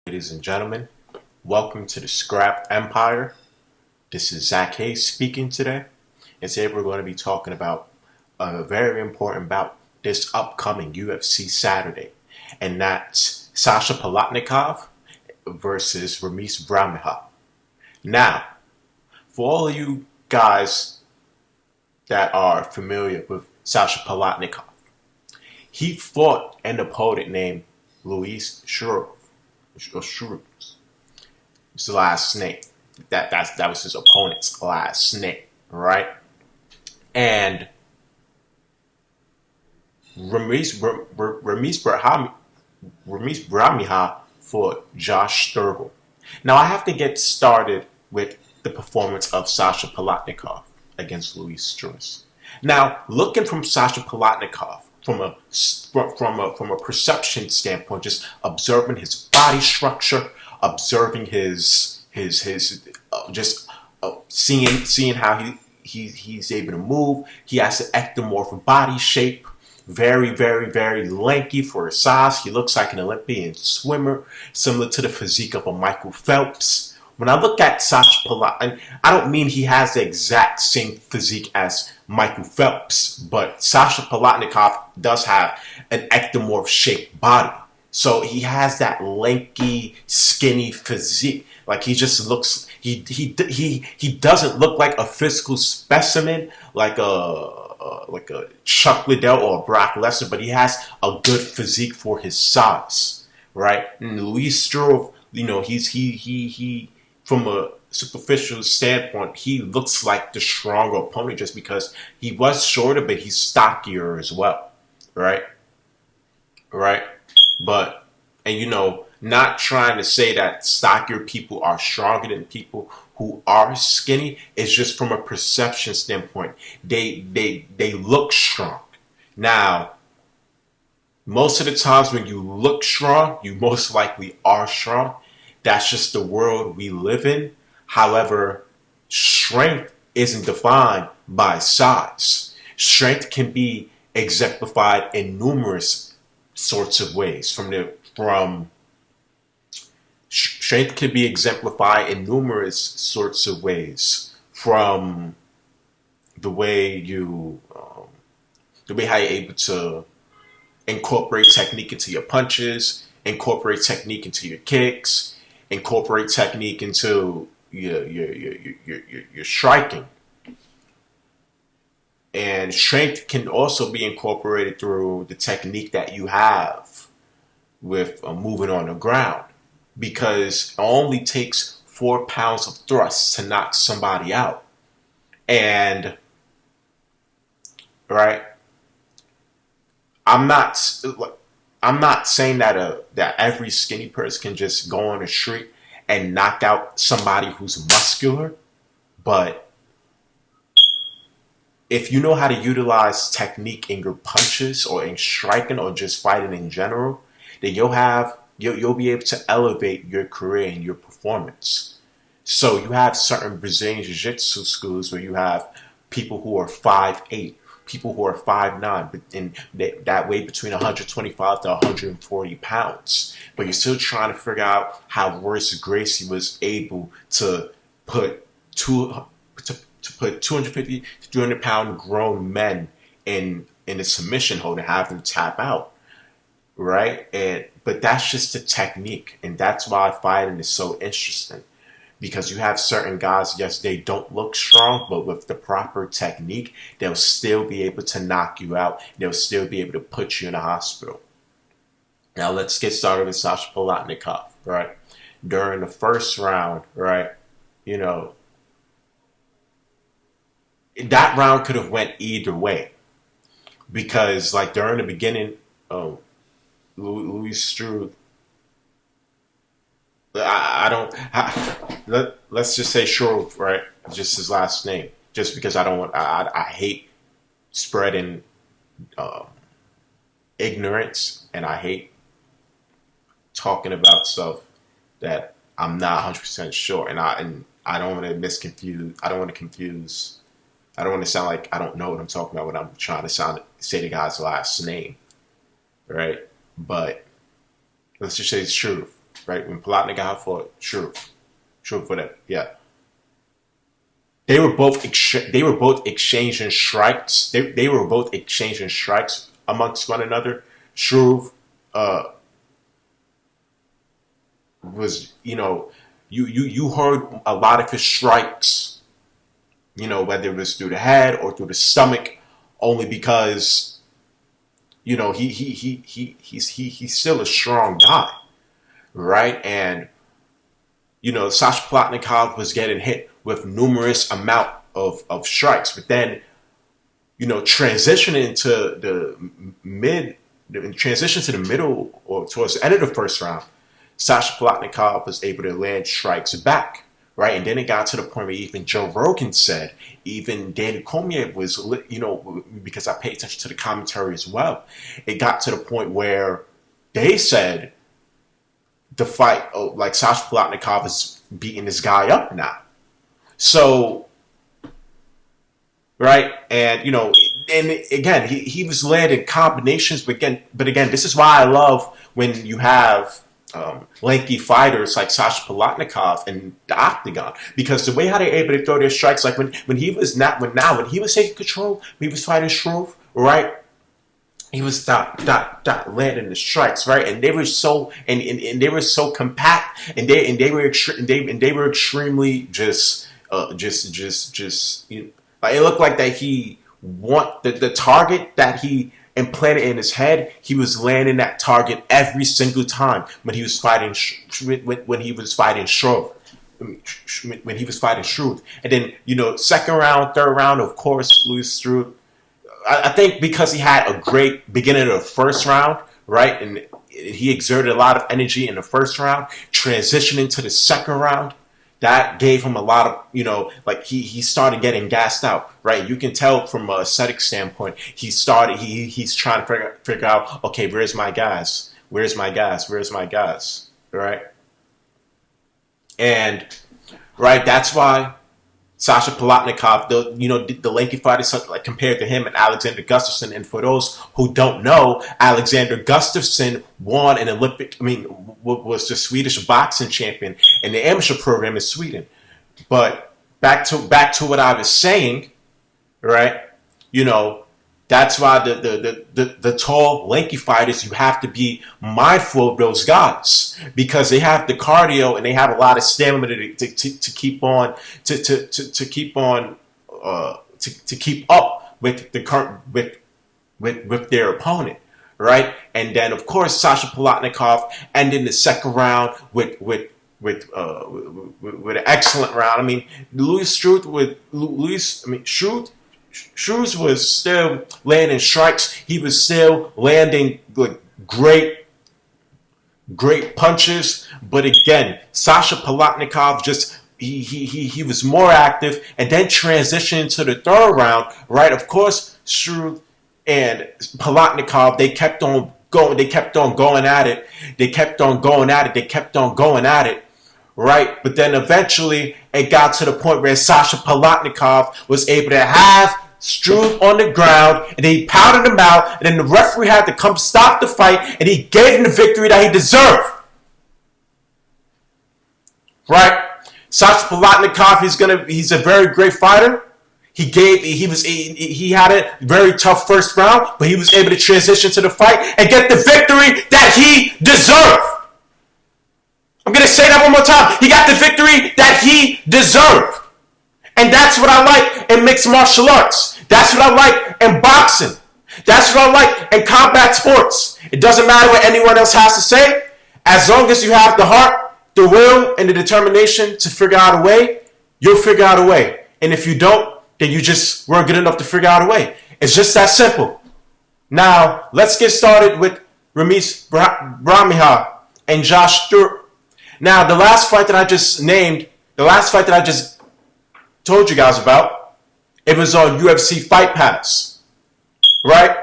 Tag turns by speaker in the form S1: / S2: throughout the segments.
S1: Ladies and gentlemen, welcome to the Scrap Empire. This is Zach Hayes speaking today. And today we're going to be talking about a very important bout this upcoming UFC Saturday. And that's Sasha Palatnikov versus Ramiz Brahimaj. Now, for all of you guys that are familiar with Sasha Palatnikov, he fought an opponent named Luis Shuro. It's the last name. That was his opponent's last name, right? And Ramiz Brahimaj fought Josh Thurgle. Now I have to get started with the performance of Sasha Palatnikov against Luis Strauss. Now, looking from Sasha Palatnikov, from a perception standpoint, just observing his body structure, observing his seeing how he's able to move. He has an ectomorphic body shape, very, very, very lanky for his size. He looks like an Olympian swimmer, similar to the physique of a Michael Phelps. When I look at Sasha Palatnikov, I don't mean he has the exact same physique as Michael Phelps, but Sasha Palatnikov does have an ectomorph-shaped body. So he has that lanky, skinny physique. Like he just looks, he doesn't look like a physical specimen, like a Chuck Liddell or a Brock Lesnar, but he has a good physique for his size, right? And Luis Strauss, he from a superficial standpoint, he looks like the stronger opponent just because he was shorter, but he's stockier as well, right? Right? But, not trying to say that stockier people are stronger than people who are skinny. It's just from a perception standpoint. They look strong. Now, most of the times when you look strong, you most likely are strong. That's just the world we live in. However, strength isn't defined by size. Strength can be exemplified in numerous sorts of ways. Strength can be exemplified in numerous sorts of ways. From the way how you're able to incorporate technique into your punches, incorporate technique into your kicks, incorporate technique into your striking. And strength can also be incorporated through the technique that you have with moving on the ground, because it only takes 4 pounds of thrust to knock somebody out. And right, I'm not saying that every skinny person can just go on the street and knock out somebody who's muscular, but if you know how to utilize technique in your punches or in striking or just fighting in general, then you'll be able to elevate your career and your performance. So you have certain Brazilian Jiu-Jitsu schools where you have people who are 5'8", people who are 5'9", and that weigh between 125 to 140 pounds. But you're still trying to figure out how Royce Gracie was able to put 250 to 300 pound grown men in a submission hold and have them tap out, right? But that's just the technique, and that's why fighting is so interesting. Because you have certain guys, yes, they don't look strong, but with the proper technique, they'll still be able to knock you out. They'll still be able to put you in a hospital. Now let's get started with Sasha Palatnikov, right? During the first round, right, that round could have went either way. Because like during the beginning, Luis Strauss, let's just say Shuro, right? Just his last name. Just because I hate spreading ignorance, and I hate talking about stuff that I'm not 100% sure, and I don't want to misconfuse. I don't want to sound like I don't know what I'm talking about when I'm trying to say the guy's last name, right? But let's just say it's true. right? When Palatnikov fought Struve for that, yeah. They were both exchanging strikes. They were both exchanging strikes amongst one another. Struve was, you heard a lot of his strikes, whether it was through the head or through the stomach, only because, he's still a strong guy, right? And Sasha Palatnikov was getting hit with numerous amount of strikes, but then transitioning to the middle or towards the end of the first round, Sasha Palatnikov was able to land strikes back, right? And then it got to the point where even Joe Rogan said, even Danny Cormier was, because I pay attention to the commentary as well, it got to the point where they said the fight, like Sasha Palatnikov is beating this guy up now. So, right, and and again, he was landing combinations, but again, this is why I love when you have lanky fighters like Sasha Palatnikov in the octagon, because the way how they're able to throw their strikes, like when he was taking control, when he was fighting Struve, right? He was landing the strikes, right? And they were so and they were so compact, and they were extremely just like it looked like that he the target that he implanted in his head, he was landing that target every single time when he was fighting Struve. When he was fighting Struve. And then second round, third round, of course, Louis Struve. I think because he had a great beginning of the first round, right, and he exerted a lot of energy in the first round, transitioning to the second round, that gave him a lot of, like he started getting gassed out, right? You can tell from a aesthetic standpoint, he's trying to figure out, okay, where's my guys, right? And right, that's why Sasha Palatnikov, the lanky fighter, like compared to him and Alexander Gustafsson. And for those who don't know, Alexander Gustafsson won an was the Swedish boxing champion in the amateur program in Sweden. But back to what I was saying, right? That's why the tall, lanky fighters, you have to be mindful of those guys, because they have the cardio and they have a lot of stamina to keep on to keep up with the current with their opponent, right? And then of course Sasha Palatnikov ended the second round with an excellent round. I mean, Struve was still landing strikes. He was still landing great punches. But again, Sasha Palatnikov he was more active, and then transitioned to the third round. Right, of course, Struve and Palatnikov, they kept on going. They kept on going at it. Right, but then eventually it got to the point where Sasha Palatnikov was able to have Struve on the ground, and he pounded him out, and then the referee had to come stop the fight, and he gave him the victory that he deserved. Right, Sasha Palatnikov, he's a very great fighter. He had a very tough first round, but he was able to transition to the fight and get the victory that he deserved. I'm going to say that one more time. He got the victory that he deserved. And that's what I like in mixed martial arts. That's what I like in boxing. That's what I like in combat sports. It doesn't matter what anyone else has to say. As long as you have the heart, the will, and the determination to figure out a way, you'll figure out a way. And if you don't, then you just weren't good enough to figure out a way. It's just that simple. Now, let's get started with Ramiz Brahimaj and Josh Stewart. Now, the last fight that I just told you guys about, it was on UFC Fight Pass, right?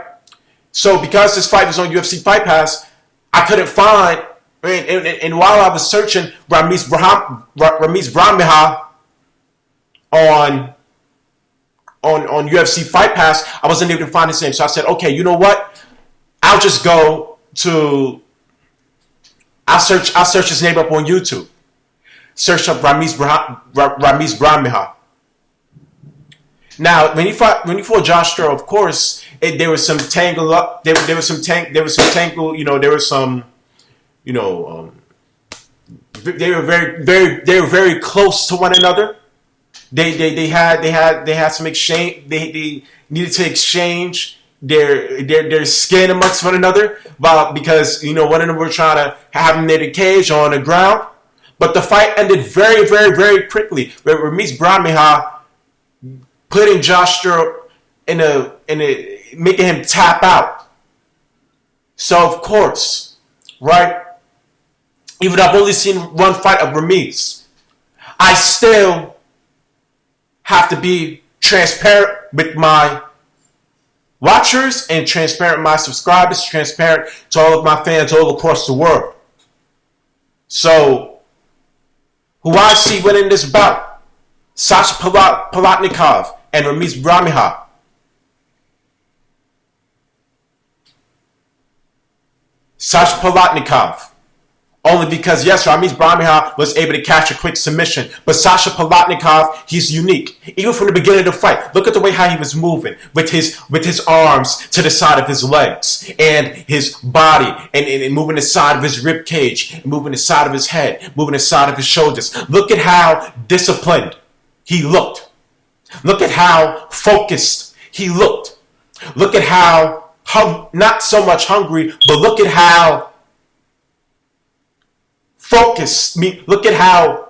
S1: So because this fight was on UFC Fight Pass, I couldn't find, and while I was searching Ramiz Brahimaj on UFC Fight Pass, I wasn't able to find his name. So I said, okay, you know what? I'll just go to I'll search his name up on YouTube. Search up Ramiz Brahimaj. Now, when he fought Josh Strickland, of course, there was some tangle up. There was some tangle. There was some. They were very close to one another. They had some exchange. They needed to exchange their skin amongst one another, because one of them were trying to have him in the cage or on the ground. But the fight ended very, very, very quickly. Where Ramiz Brahimaj putting Josh Strickland in a making him tap out. So of course, right? Even though I've only seen one fight of Ramiz, I still have to be transparent with my watchers and transparent with my subscribers, transparent to all of my fans all across the world. So, who I see winning this bout, Sasha Palatnikov and Ramiz Brahimaj. Sasha Palatnikov. Only because, yes, Ramiz Brahimaj was able to catch a quick submission. But Sasha Palatnikov, he's unique. Even from the beginning of the fight, look at the way how he was moving with his arms to the side of his legs and his body and moving the side of his rib cage, moving the side of his head, moving the side of his shoulders. Look at how disciplined he looked. Look at how focused he looked. Look at how, not so much hungry, but look at how focused. Look at how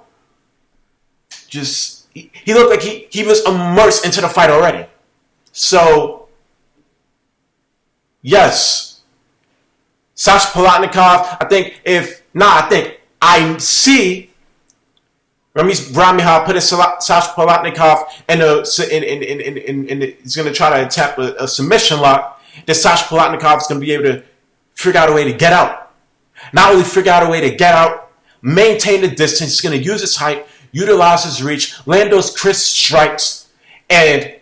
S1: he looked like he was immersed into the fight already. So, yes, Sasha Palatnikov, I see Ramiz Brahimaj putting Sasha Palatnikov he's going to try to attempt a submission lock. That Sasha Palatnikov is going to be able to figure out a way to get out. Not only figure out a way to get out, maintain the distance. He's going to use his height, utilize his reach, land those crisp strikes, and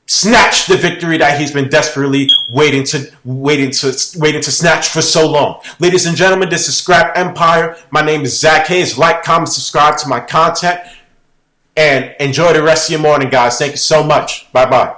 S1: snatch the victory that he's been desperately waiting to snatch for so long. Ladies and gentlemen, this is Scrap Empire. My name is Zach Hayes. Like, comment, subscribe to my content, and enjoy the rest of your morning, guys. Thank you so much. Bye-bye.